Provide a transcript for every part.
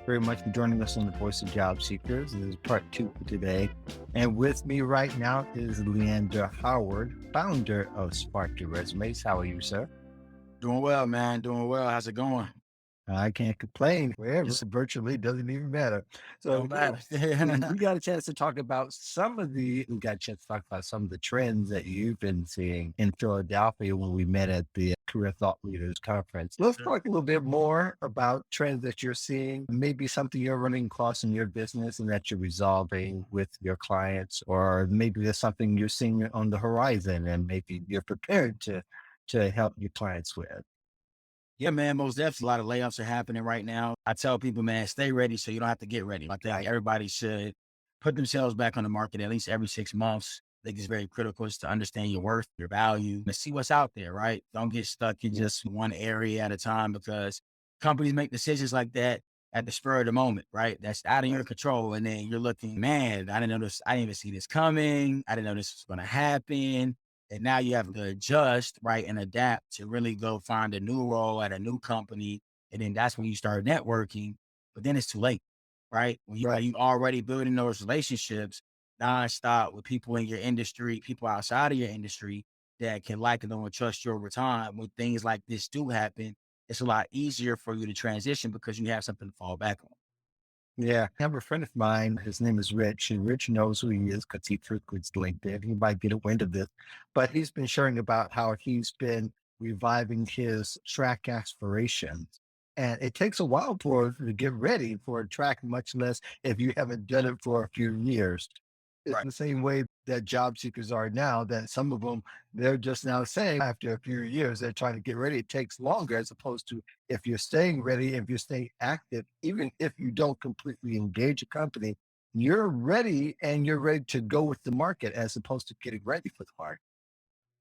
very much for joining us on the Voice of Job Seekers. This is part two for today. And with me right now is Leander Howard, founder of Spark Your Resumes. How are you, sir? Doing well, man. Doing well. How's it going? I can't complain. Wherever, Yes, virtually doesn't even matter. So don't matter. we got a chance to talk about we got a chance to talk about some of the trends that you've been seeing in Philadelphia when we met at the Career Thought Leaders Conference. Yes, Let's sir. talk a little bit more about trends that you're seeing, maybe something you're running across in your business and that you're resolving with your clients, or maybe there's something you're seeing on the horizon and maybe you're prepared to help your clients with. Yeah, man. Most definitely, a lot of layoffs are happening right now. I tell people, man, stay ready so you don't have to get ready. I think Right. everybody should put themselves back on the market at least every 6 months. I think it's very critical is to understand your worth, your value, and see what's out there, right? Don't get stuck in just one area at a time because companies make decisions like that at the spur of the moment, right? That's out of your Right. control. And then you're looking, man, I didn't know this. I didn't even see this coming. I didn't know this was going to happen. And now you have to adjust, right, and adapt to really go find a new role at a new company. And then that's when you start networking. But then it's too late, right? When Right. you already building those relationships nonstop with people in your industry, people outside of your industry that can like and know and trust you over time. When things like this do happen, it's a lot easier for you to transition because you have something to fall back on. Yeah. I have a friend of mine, his name is Rich, and Rich knows who he is because he frequents LinkedIn. He might get a wind of this, but he's been sharing about how he's been reviving his track aspirations. And it takes a while for to get ready for a track, much less if you haven't done it for a few years. It's Right. the same way that job seekers are now, that some of them, they're just now saying after a few years, they're trying to get ready. It takes longer as opposed to if you're staying ready, if you're staying active, even if you don't completely engage a company, you're ready and you're ready to go with the market as opposed to getting ready for the market.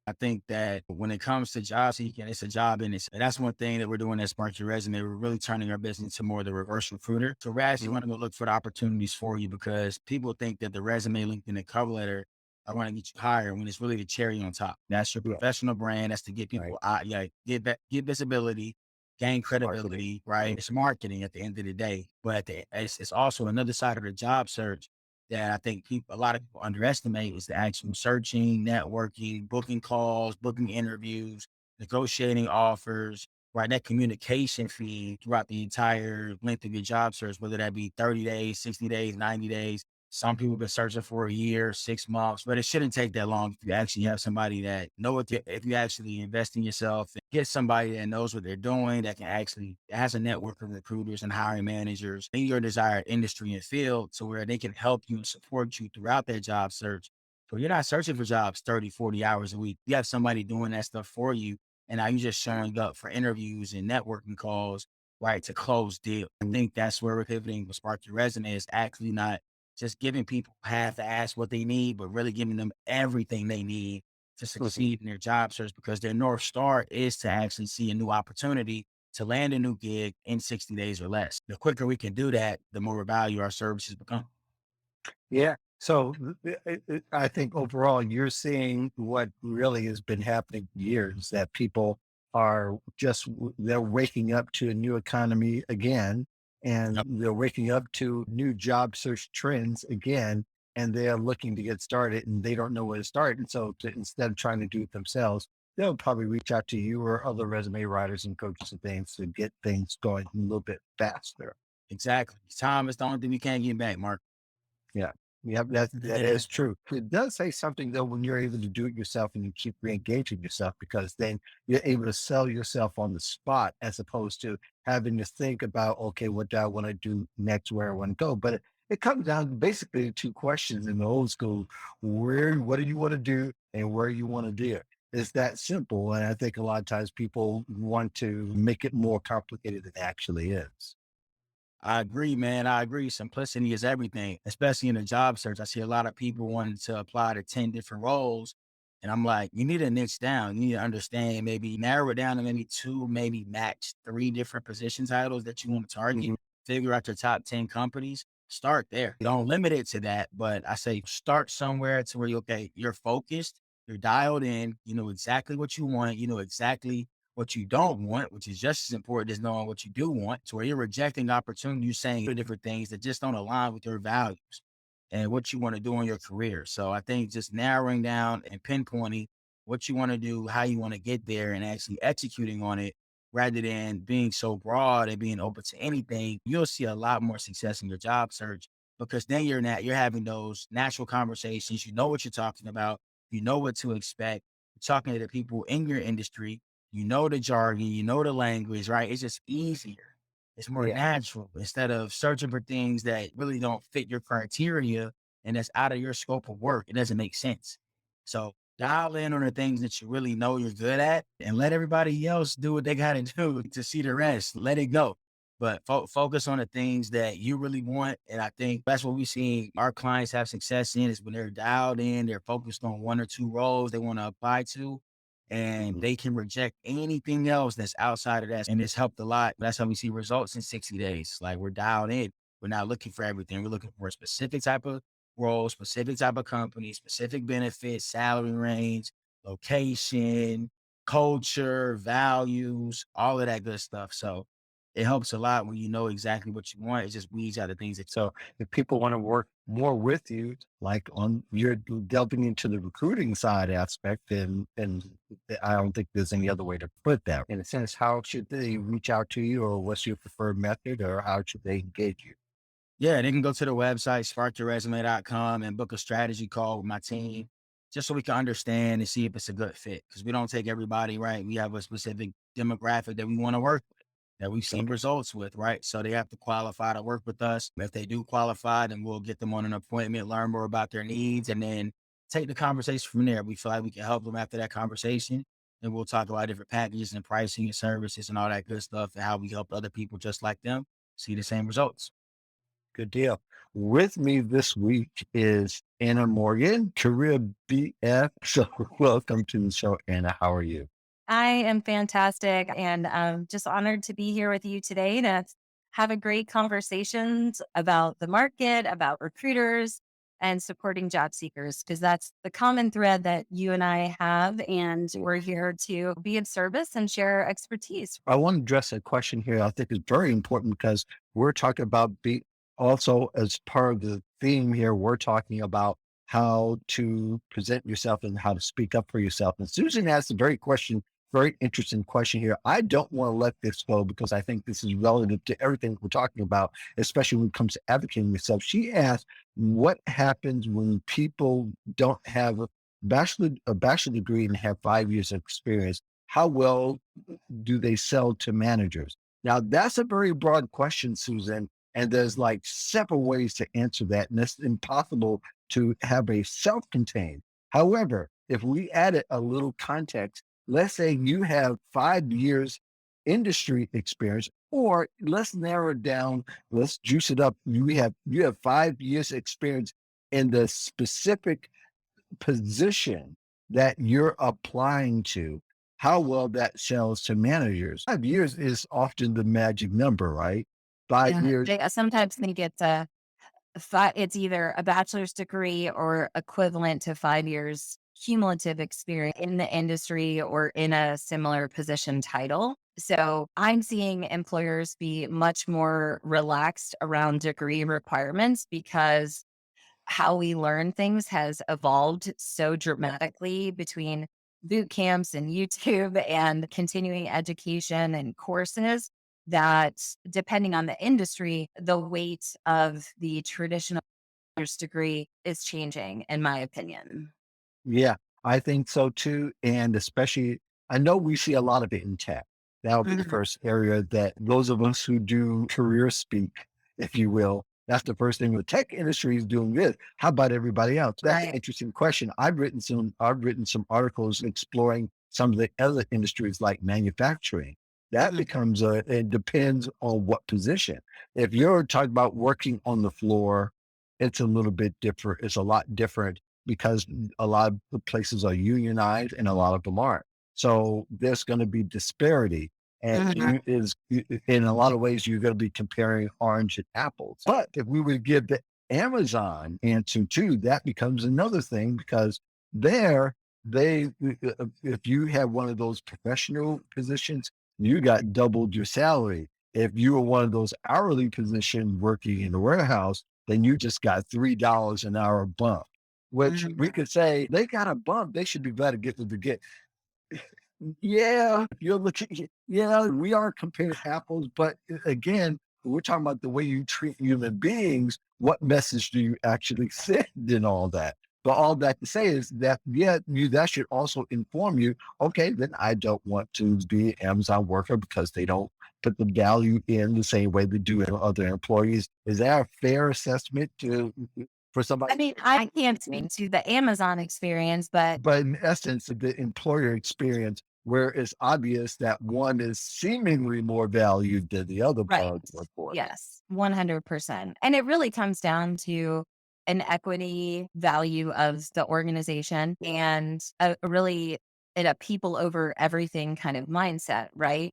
I think that when it comes to job seeking, it's a job in itself. And that's one thing that we're doing at Spark Your Resume. We're really turning our business into more of the reverse recruiter. So we're actually Mhm. going to go look for the opportunities for you because people think that the resume, LinkedIn, and cover letter are going to get you hired when it's really the cherry on top. That's your Yeah, professional brand. That's to get right. people out, yeah, get visibility, gain It's marketing. credibility, right? It's marketing at the end of the day. But it's also another side of the job search that I think a lot of people underestimate is the actual searching, networking, booking calls, booking interviews, negotiating offers, right? That communication fee throughout the entire length of your job search, whether that be 30 days, 60 days, 90 days. Some people have been searching for a year, 6 months, but it shouldn't take that long if you actually have somebody that if you actually invest in yourself and get somebody that knows what they're doing, that can actually that has a network of recruiters and hiring managers in your desired industry and field to where they can help you and support you throughout that job search. So you're not searching for jobs 30, 40 hours a week. You have somebody doing that stuff for you. And now you're just showing up for interviews and networking calls, right, to close deals. I think that's where we're pivoting with Spark Your Resume is actually not just giving people half ass what they need, but really giving them everything they need to Mhm. succeed in their job search because their North Star is to actually see a new opportunity to land a new gig in 60 days or less. The quicker we can do that, the more value our services become. Yeah. So I think overall, you're seeing what really has been happening for years that people are they're waking up to a new economy again, and Yep. they're waking up to new job search trends again, and they're looking to get started and they don't know where to start. And so instead of trying to do it themselves, they'll probably reach out to you or other resume writers and coaches and things to get things going a little bit faster. Exactly. Time is the only thing we can't get back, Mark. Yeah. Yep, that is true. It does say something though when you're able to do it yourself and you keep re-engaging yourself because then you're able to sell yourself on the spot as opposed to having to think about, okay, what do I want to do next, where I want to go. But it comes down to basically two questions in the old school. What do you want to do and where you want to do it? It's that simple. And I think a lot of times people want to make it more complicated than it actually is. I agree, man. I agree. Simplicity is everything, especially in a job search. I see a lot of people wanting to apply to 10 different roles. And I'm like, you need to niche down. You need to understand, maybe narrow it down to maybe two, maybe max three different position titles that you want to target. Mhm. Figure out your top 10 companies. Start there. Don't limit it to that. But I say start somewhere to where you're focused, you're dialed in, you know exactly what you want, you know exactly what you don't want, which is just as important as knowing what you do want. So where you're rejecting opportunities, saying different things that just don't align with your values and what you want to do in your career. So I think just narrowing down and pinpointing what you want to do, how you want to get there, and actually executing on it rather than being so broad and being open to anything, you'll see a lot more success in your job search because then you're having those natural conversations. You know what you're talking about, you know what to expect. You're talking to the people in your industry, you know the jargon, you know the language, right? It's just easier. It's more Yeah. natural instead of searching for things that really don't fit your criteria and that's out of your scope of work. It doesn't make sense. So dial in on the things that you really know you're good at and let everybody else do what they got to do to see the rest. Let it go. But focus on the things that you really want. And I think that's what we see our clients have success in is when they're dialed in, they're focused on one or two roles they want to apply to, and Mhm. they can reject anything else that's outside of that. And it's helped a lot. That's how we see results in 60 days. Like we're dialed in. We're not looking for everything. We're looking for a specific type of role, specific type of company, specific benefits, salary range, location, culture, values, all of that good stuff. So it helps a lot when you know exactly what you want. It just weeds out the things that So if people want to work more with you, like on you're delving into the recruiting side aspect, and I don't think there's any other way to put that. In a sense, how should they reach out to you, or what's your preferred method, or how should they engage you? yeah, they can go to the website, sparkyourresume.com and book a strategy call with my team just so we can understand and see if it's a good fit. Because we don't take everybody, right? We have a specific demographic that we want to work with, that we've seen results with, right? So they have to qualify to work with us. If they do qualify, then we'll get them on an appointment, learn more about their needs, and then take the conversation from there. We feel like we can help them after that conversation. And we'll talk about different packages and pricing and services and all that good stuff and how we help other people just like them see the same results. Good deal. With me this week is Anna Morgan, career BF. So welcome to the show, Anna. How are you? I am fantastic and just honored to be here with you today to have a great conversations about the market, about recruiters and supporting job seekers, because that's the common thread that you and I have. And we're here to be of service and share our expertise. I want to address a question here I think is very important because we're talking about also as part of the theme here, we're talking about how to present yourself and how to speak up for yourself. And Susan asked a very interesting question here. I don't want to let this go because I think this is relative to everything we're talking about, especially when it comes to advocating yourself. She asked, what happens when people don't have a bachelor degree and have 5 years of experience? How well do they sell to managers? Now, that's a very broad question, Susan. And there's like several ways to answer that. And it's impossible to have a self contained. However, if we added a little context, let's say you have 5 years industry experience, or let's narrow it down, let's juice it up. You have 5 years experience in the specific position that you're applying to, how well that sells to managers. 5 years is often the magic number, right? Five Yeah, years. they sometimes think it's either a bachelor's degree or equivalent to 5 years cumulative experience in the industry or in a similar position title. So I'm seeing employers be much more relaxed around degree requirements because how we learn things has evolved so dramatically between boot camps and YouTube and continuing education and courses that depending on the industry, the weight of the traditional bachelor's degree is changing, in my opinion. Yeah, I think so too. And especially, I know we see a lot of it in tech. That'll be the Mhm. first area that those of us who do career speak, if you will, that's the first thing the tech industry is doing this. How about everybody else? That's an Right. interesting question. I've written some articles exploring some of the other industries like manufacturing. That Mhm. becomes it depends on what position. If you're talking about working on the floor, it's a little bit different. It's a lot different because a lot of the places are unionized and a lot of them aren't. So there's going to be disparity. And Mhm. in a lot of ways, you're going to be comparing orange and apples. But if we would give the Amazon answer too, that becomes another thing because there if you have one of those professional positions, you got doubled your salary. If you were one of those hourly positions working in the warehouse, then you just got $3 an hour bump, which we could say they got a bump. They should be glad to get. Yeah, you're looking. Yeah, we are comparing apples, but again, we're talking about the way you treat human beings. What message do you actually send in all that? But all that to say is that, yeah, that should also inform you. Okay, then I don't want to be an Amazon worker because they don't put the value in the same way they do in other employees. Is that a fair assessment to for I somebody? mean, I can't speak to the Amazon experience, but But in essence, the employer experience, where it's obvious that one is seemingly more valued than the other right. part of the report. Yes, 100%. And it really comes down to an equity value of the organization and a really a people over everything kind of mindset, right?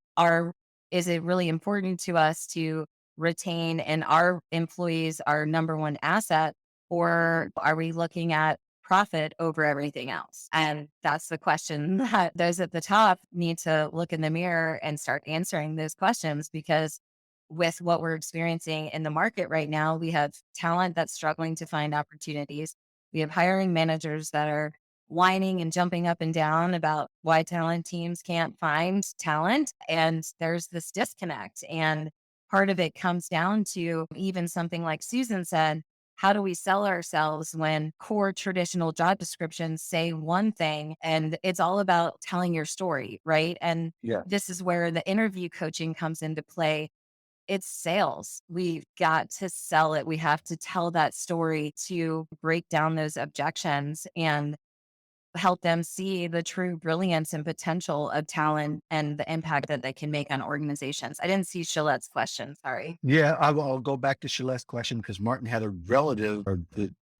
Is it really important to us to retain and our employees our number one asset, or are we looking at profit over everything else? And that's the question that those at the top need to look in the mirror and start answering those questions, because with what we're experiencing in the market right now, we have talent that's struggling to find opportunities. We have hiring managers that are whining and jumping up and down about why talent teams can't find talent. And there's this disconnect. And part of it comes down to even something like Susan said, how do we sell ourselves when core traditional job descriptions say one thing and it's all about telling your story, right? And Yeah. this is where the interview coaching comes into play. It's sales. We've got to sell it. We have to tell that story to break down those objections and help them see the true brilliance and potential of talent and the impact that they can make on organizations. I didn't see Shilette's question. Sorry. Yeah, I'll go back to Shailette's question because Martin had a relative or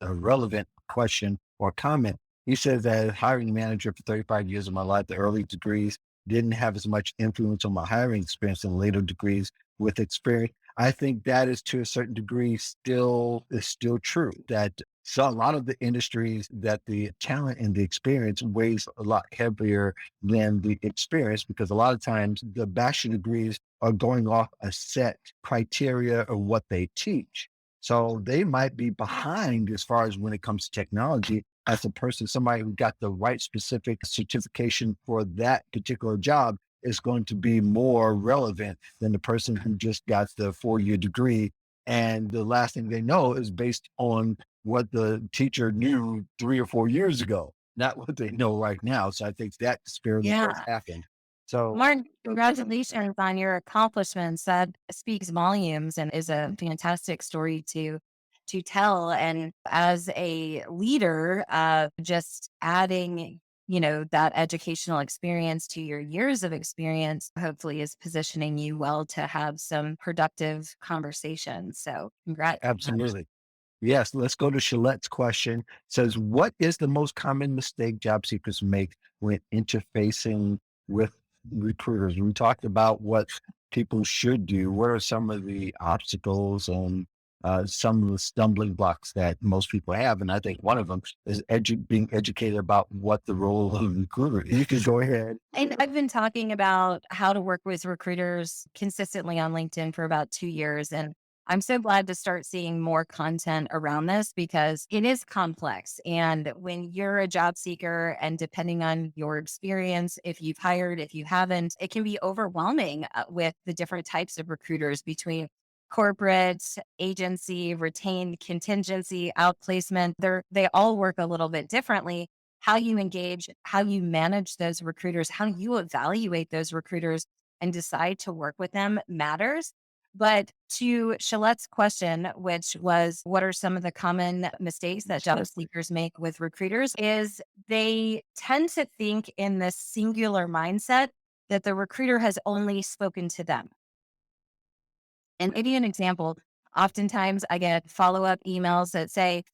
a relevant question or comment. He says that as hiring manager for 35 years of my life, the early degrees didn't have as much influence on my hiring experience in later degrees with experience. I think that is to a certain degree still true. That so a lot of the industries that the talent and the experience weighs a lot heavier than the experience because a lot of times the bachelor degrees are going off a set criteria of what they teach. So they might be behind as far as when it comes to technology as a person, somebody who got the right specific certification for that particular job is going to be more relevant than the person who just got the 4-year degree. And the last thing they know is based on what the teacher knew 3 or 4 years ago, not what they know right now. So I think that disparity does Yeah. happen. So Martin, congratulations on your accomplishments. That speaks volumes and is a fantastic story to tell. And as a leader, just adding, that educational experience to your years of experience, hopefully is positioning you well to have some productive conversations. So congrats. absolutely. Yes, let's go to Shalette's question. Says, what is the most common mistake job seekers make when interfacing with recruiters? We talked about what people should do. What are some of the obstacles and some of the stumbling blocks that most people have? And I think one of them is being educated about what the role of a recruiter is. You can go ahead. And I've been talking about how to work with recruiters consistently on LinkedIn for about 2 years. And I'm so glad to start seeing more content around this because it is complex. And when you're a job seeker and depending on your experience, if you've hired, if you haven't, it can be overwhelming with the different types of recruiters between corporate, agency, retained contingency, outplacement. They all work a little bit differently. How you engage, how you manage those recruiters, how you evaluate those recruiters and decide to work with them matters. But to Shalette's question, which was what are some of the common mistakes that job seekers make with recruiters, is they tend to think in this singular mindset that the recruiter has only spoken to them. And maybe an example, oftentimes I get follow up emails that say,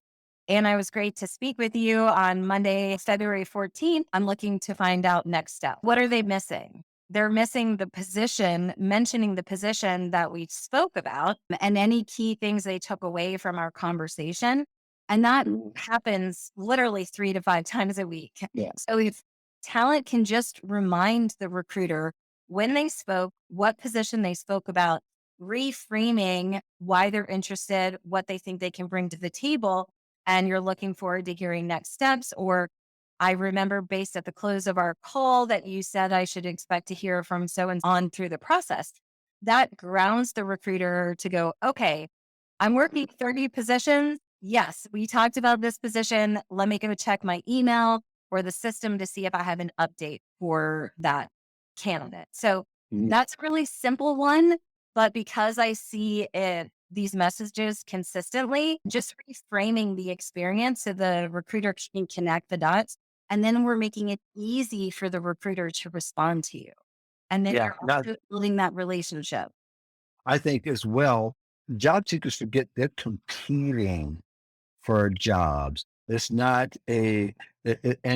and I was great to speak with you on Monday, February 14th. I'm looking to find out next step. What are they missing? They're missing the position, mentioning the position that we spoke about and any key things they took away from our conversation. And that happens literally 3 to 5 times a week. Yeah. So if talent can just remind the recruiter when they spoke, what position they spoke about, reframing why they're interested, what they think they can bring to the table, and you're looking forward to hearing next steps. Or I remember based at the close of our call that you said I should expect to hear from so and on through the process. That grounds the recruiter to go, okay, I'm working 30 positions. Yes, we talked about this position. Let me go check my email or the system to see if I have an update for that candidate. So Mhm. that's a really simple one. But because I see it, these messages consistently, just reframing the experience so the recruiter can connect the dots. And then we're making it easy for the recruiter to respond to you. And then Yeah. you're Now, also building that relationship. I think as well, job seekers forget they're competing for jobs. It's not and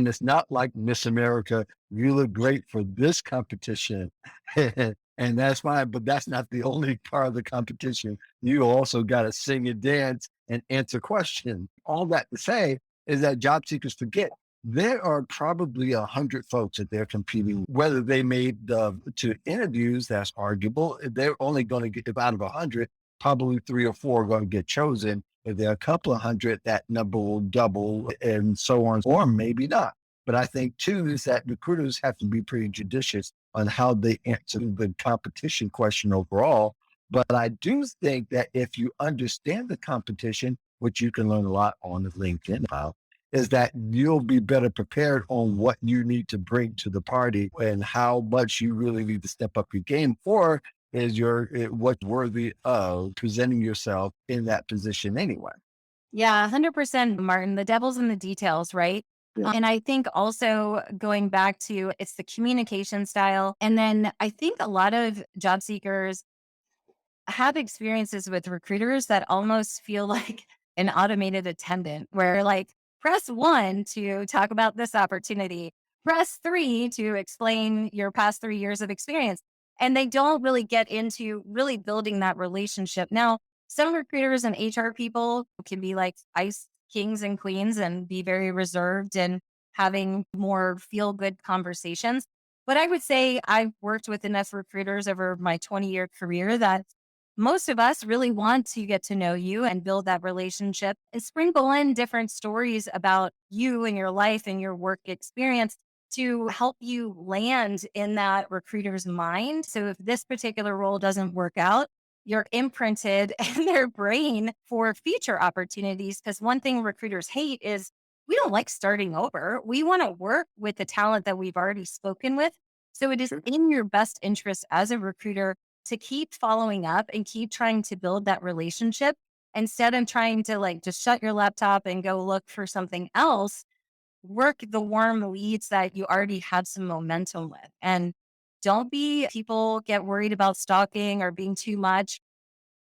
it's not like Miss America. You look great for this competition, and that's fine. But that's not the only part of the competition. You also got to sing and dance and answer questions. All that to say is that job seekers forget there are probably 100 folks that they're competing. Whether they made to interviews, that's arguable. They're only going to get, if out of 100, probably 3 or 4 are going to get chosen. If there are a couple of hundred, that number will double and so on, or maybe not. But I think too is that recruiters have to be pretty judicious on how they answer the competition question overall. But I do think that if you understand the competition, which you can learn a lot on the LinkedIn about, is that you'll be better prepared on what you need to bring to the party and how much you really need to step up your game for is what's worthy of presenting yourself in that position anyway. Yeah, 100%, Martin. The devil's in the details, right? Yeah. And I think also going back to it's the communication style. And then I think a lot of job seekers have experiences with recruiters that almost feel like an automated attendant where like press 1 to talk about this opportunity, press 3 to explain your past 3 years of experience. And they don't really get into really building that relationship. Now, some recruiters and HR people can be like ice kings and queens and be very reserved and having more feel good conversations. But I would say I've worked with enough recruiters over my 20-year career that most of us really want to get to know you and build that relationship and sprinkle in different stories about you and your life and your work experience to help you land in that recruiter's mind. So if this particular role doesn't work out, you're imprinted in their brain for future opportunities. Because one thing recruiters hate is we don't like starting over. We want to work with the talent that we've already spoken with. So it is in your best interest as a recruiter to keep following up and keep trying to build that relationship instead of trying to like just shut your laptop and go look for something else. Work the warm leads that you already have some momentum with. And don't be people get worried about stalking or being too much.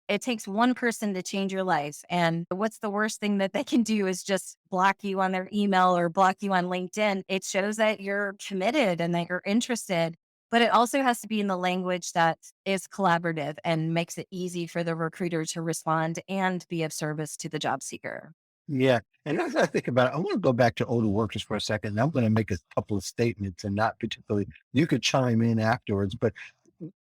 It takes one person to change your life. And what's the worst thing that they can do is just block you on their email or block you on LinkedIn. It shows that you're committed and that you're interested. But it also has to be in the language that is collaborative and makes it easy for the recruiter to respond and be of service to the job seeker. Yeah. And as I think about it, I want to go back to older workers for a second. I'm going to make a couple of statements and not particularly, you could chime in afterwards, but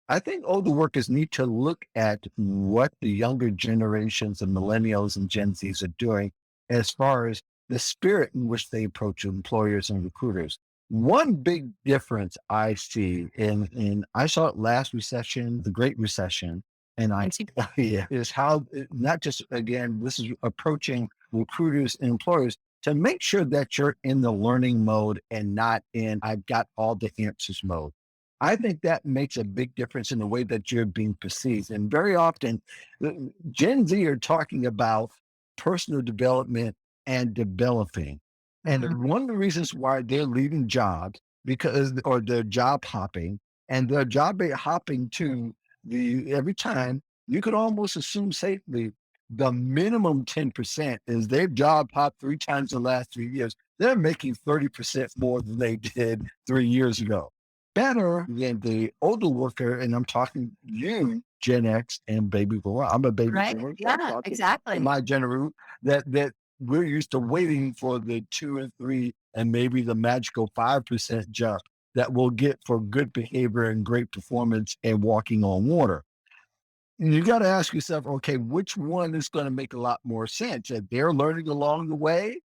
I think older workers need to look at what the younger generations of millennials and Gen Zs are doing as far as the spirit in which they approach employers and recruiters. One big difference I see in I saw it last recession, the Great Recession, and I yeah, is how not just again, this is approaching recruiters and employers to make sure that you're in the learning mode and not in I've got all the answers mode. I think that makes a big difference in the way that you're being perceived. And very often, Gen Z are talking about personal development and developing. Mhm. And one of the reasons why they're leaving jobs or they're job hopping and they're hopping to every time you could almost assume safely the minimum 10% is they've job hopped 3 times in the last 3 years. They're making 30% more than they did 3 years ago better than the older worker, and I'm talking you, Gen X and baby boomer. I'm a baby Right? boomer, so I'm Yeah, talking in exactly. my generation that we're used to waiting for the 2 and 3 and maybe the magical 5% jump that we'll get for good behavior and great performance and walking on water. And you got to ask yourself, okay, which one is going to make a lot more sense? That they're learning along the way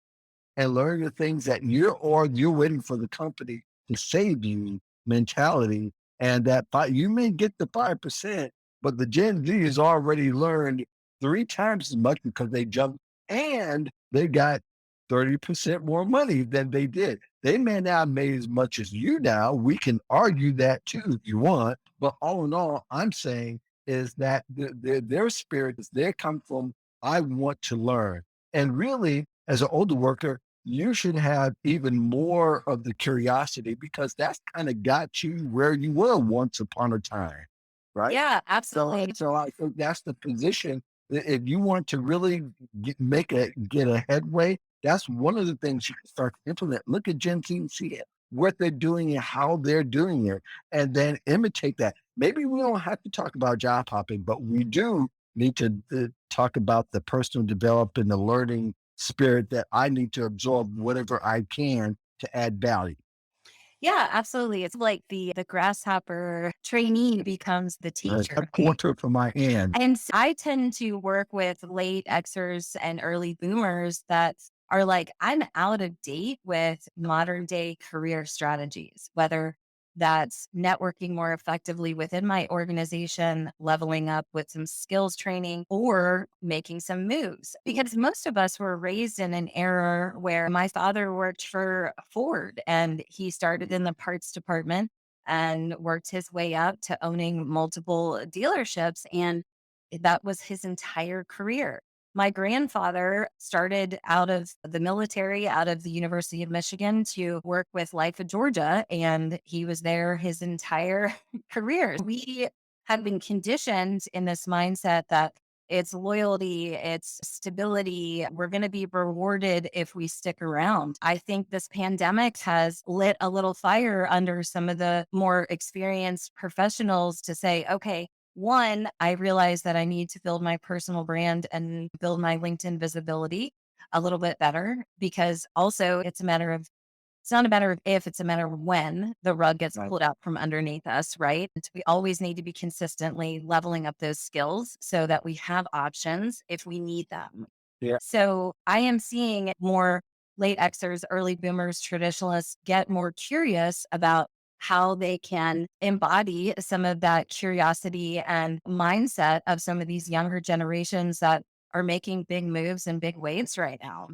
and learning the things that you're waiting for the company to save you mentality. And you may get the 5%, but the Gen Z has already learned 3 times as much because they jumped and they got 30% more money than they did. They may not have made as much as you now. We can argue that too if you want. But all in all, I'm saying is that their spirit is they come from, I want to learn. And really, as an older worker, you should have even more of the curiosity because that's kind of got you where you were once upon a time, right? Yeah, So, absolutely. so I think that's the position. If you want to really get a headway, that's one of the things you can start to implement. Look at Gen Z and see it, what they're doing and how they're doing it, and then imitate that. Maybe we don't have to talk about job hopping, but we do need to talk about the personal development and the learning spirit that I need to absorb whatever I can to add value. Yeah, absolutely. It's like the grasshopper trainee becomes the A teacher. quarter from my hand. And I tend to work with late Xers and early boomers that are like, I'm out of date with modern day career strategies, whether that's networking more effectively within my organization, leveling up with some skills training, or making some moves. Because most of us were raised in an era where my father worked for Ford and he started in the parts department and worked his way up to owning multiple dealerships. And that was his entire career. My grandfather started out of the military, out of the University of Michigan to work with Life of Georgia, and he was there his entire career. We have been conditioned in this mindset that it's loyalty, it's stability. We're going to be rewarded if we stick around. I think this pandemic has lit a little fire under some of the more experienced professionals to say, okay, one, I realized that I need to build my personal brand and build my LinkedIn visibility a little bit better because also it's not a matter of if, it's a matter of when the rug gets Right. pulled out from underneath us, right? And we always need to be consistently leveling up those skills so that we have options if we need them. Yeah. So I am seeing more late Xers, early boomers, traditionalists get more curious about how they can embody some of that curiosity and mindset of some of these younger generations that are making big moves and big waves right now.